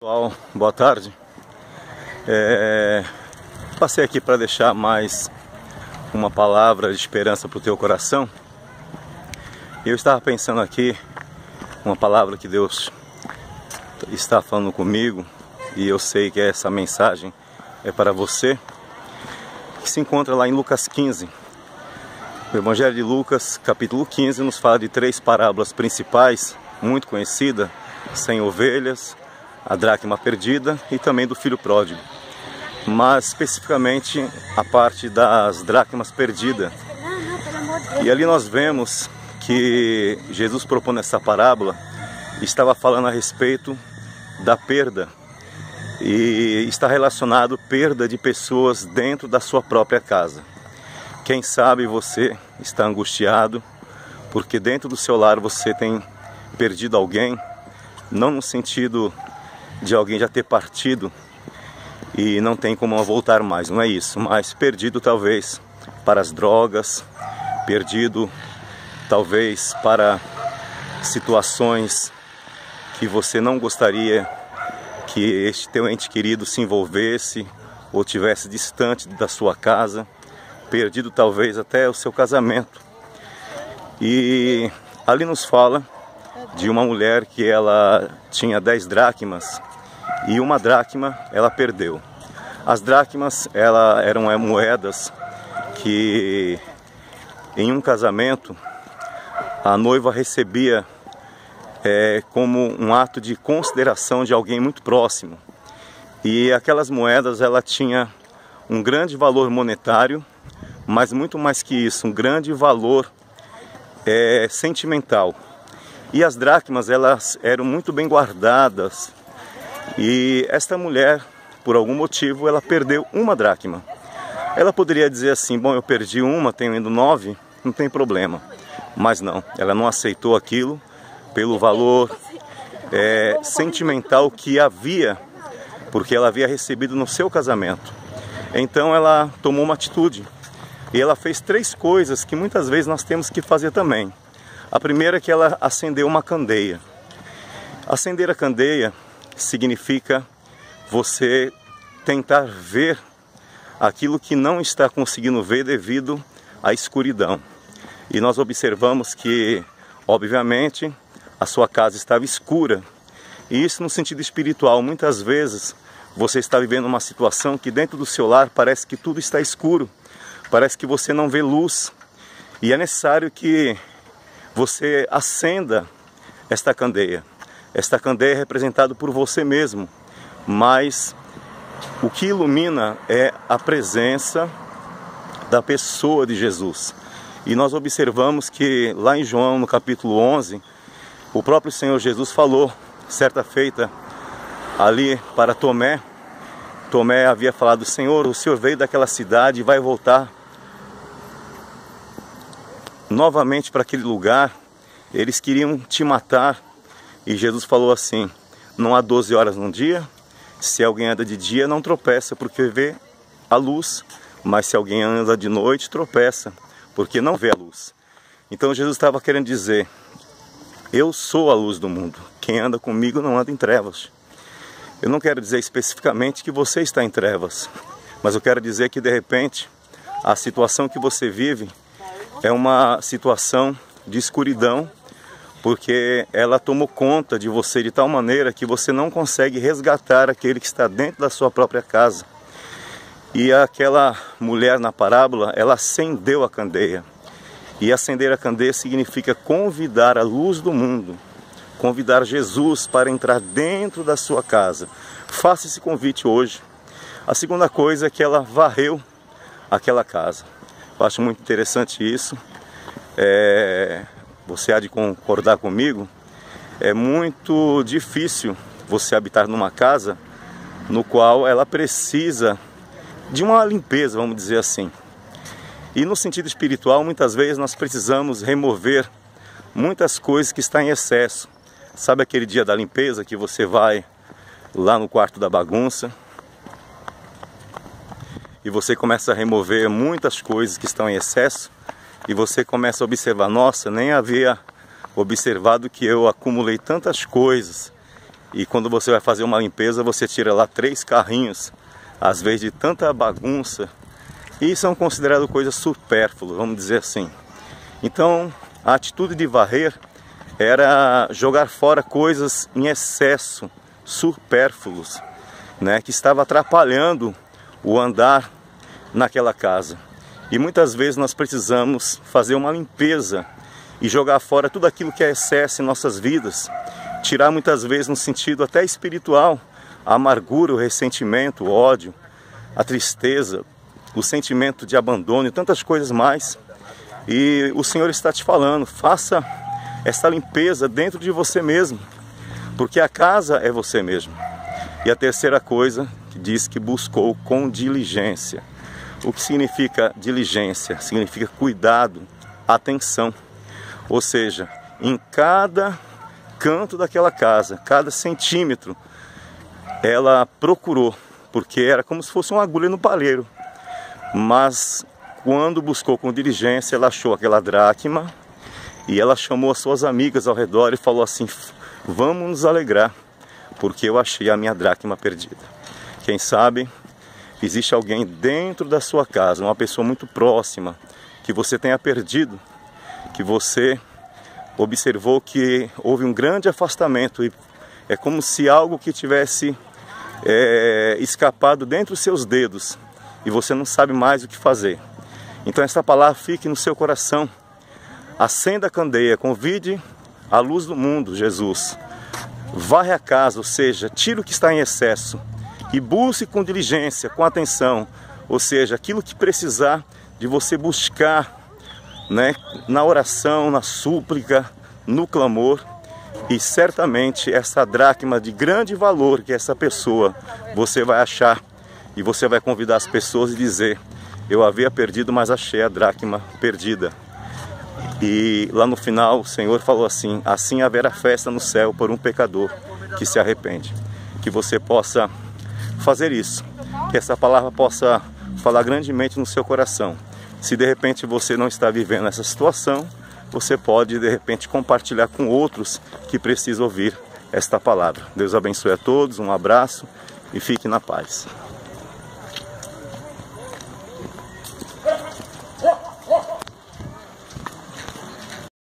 Pessoal, boa tarde. Passei aqui para deixar mais uma palavra de esperança para o teu coração. Eu estava pensando aqui uma palavra que Deus está falando comigo, e eu sei que essa mensagem é para você, que se encontra lá em Lucas 15. O Evangelho de Lucas, capítulo 15, nos fala de 3 parábolas principais, muito conhecidas: 100 ovelhas, a dracma perdida e também do filho pródigo. Mas especificamente a parte das dracmas perdidas. E ali nós vemos que Jesus, propondo essa parábola, estava falando a respeito da perda. E está relacionado à perda de pessoas dentro da sua própria casa. Quem sabe você está angustiado porque dentro do seu lar você tem perdido alguém, não no sentido de alguém já ter partido e não tem como voltar mais, não é isso, mas perdido talvez para as drogas, perdido talvez para situações que você não gostaria que este teu ente querido se envolvesse ou tivesse distante da sua casa, perdido talvez até o seu casamento. E ali nos fala de uma mulher que ela tinha 10 dracmas e uma dracma ela perdeu. As dracmas eram moedas que em um casamento a noiva recebia como um ato de consideração de alguém muito próximo. E aquelas moedas ela tinha um grande valor monetário, mas muito mais que isso, um grande valor sentimental. E as dracmas elas eram muito bem guardadas. E esta mulher, por algum motivo, ela perdeu uma dracma. Ela poderia dizer assim: bom, eu perdi uma, tenho ainda 9, não tem problema. Mas não, ela não aceitou aquilo pelo valor sentimental que havia, porque ela havia recebido no seu casamento. Então ela tomou uma atitude. E ela fez 3 coisas que muitas vezes nós temos que fazer também. A primeira é que ela acendeu uma candeia. Acender a candeia significa você tentar ver aquilo que não está conseguindo ver devido à escuridão. E nós observamos que, obviamente, a sua casa estava escura. E isso no sentido espiritual. Muitas vezes você está vivendo uma situação que dentro do seu lar parece que tudo está escuro. Parece que você não vê luz. E é necessário que você acenda esta candeia. Esta candeia é representada por você mesmo. Mas o que ilumina é a presença da pessoa de Jesus. E nós observamos que lá em João, no capítulo 11, o próprio Senhor Jesus falou, certa feita, ali para Tomé. Tomé havia falado: Senhor, o Senhor veio daquela cidade e vai voltar novamente para aquele lugar. Eles queriam te matar. E Jesus falou assim: não há 12 horas num dia. Se alguém anda de dia, não tropeça, porque vê a luz. Mas se alguém anda de noite, tropeça, porque não vê a luz. Então Jesus estava querendo dizer: eu sou a luz do mundo. Quem anda comigo não anda em trevas. Eu não quero dizer especificamente que você está em trevas, mas eu quero dizer que de repente a situação que você vive é uma situação de escuridão, porque ela tomou conta de você de tal maneira que você não consegue resgatar aquele que está dentro da sua própria casa. E aquela mulher na parábola, ela acendeu a candeia. E acender a candeia significa convidar a luz do mundo, convidar Jesus para entrar dentro da sua casa. Faça esse convite hoje. A segunda coisa é que ela varreu aquela casa. Eu acho muito interessante isso. Você há de concordar comigo, é muito difícil você habitar numa casa no qual ela precisa de uma limpeza, vamos dizer assim. E no sentido espiritual, muitas vezes nós precisamos remover muitas coisas que estão em excesso. Sabe aquele dia da limpeza que você vai lá no quarto da bagunça e você começa a remover muitas coisas que estão em excesso? E você começa a observar: nossa, nem havia observado que eu acumulei tantas coisas E quando você vai fazer uma limpeza, você tira lá 3 carrinhos, às vezes de tanta bagunça, e são consideradas coisas supérfluas, vamos dizer assim. Então, a atitude de varrer era jogar fora coisas em excesso, supérfluos, né, que estava atrapalhando o andar naquela casa. E muitas vezes nós precisamos fazer uma limpeza e jogar fora tudo aquilo que é excesso em nossas vidas. Tirar muitas vezes no sentido até espiritual, a amargura, o ressentimento, o ódio, a tristeza, o sentimento de abandono e tantas coisas mais. E o Senhor está te falando, faça essa limpeza dentro de você mesmo, porque a casa é você mesmo. E a terceira coisa, que diz que buscou com diligência. O que significa diligência? Significa cuidado, atenção. Ou seja, em cada canto daquela casa, cada centímetro, ela procurou, porque era como se fosse uma agulha no palheiro. Mas quando buscou com diligência, ela achou aquela dracma e ela chamou as suas amigas ao redor e falou assim: vamos nos alegrar, porque eu achei a minha dracma perdida. Quem sabe existe alguém dentro da sua casa, uma pessoa muito próxima, que você tenha perdido, que você observou que houve um grande afastamento e é como se algo que tivesse escapado dentro dos seus dedos e você não sabe mais o que fazer. Então essa palavra fique no seu coração. Acenda a candeia, convide a luz do mundo, Jesus. Varre a casa, ou seja, tira o que está em excesso e busque com diligência, com atenção, ou seja, aquilo que precisar de você buscar, né, na oração, na súplica, no clamor, e certamente essa dracma de grande valor que essa pessoa você vai achar e você vai convidar as pessoas e dizer: eu havia perdido, mas achei a dracma perdida. E lá no final o Senhor falou assim: assim haverá festa no céu por um pecador que se arrepende. Que você possa fazer isso, que essa palavra possa falar grandemente no seu coração. Se de repente você não está vivendo essa situação, você pode de repente compartilhar com outros que precisam ouvir esta palavra. Deus abençoe a todos, um abraço e fique na paz.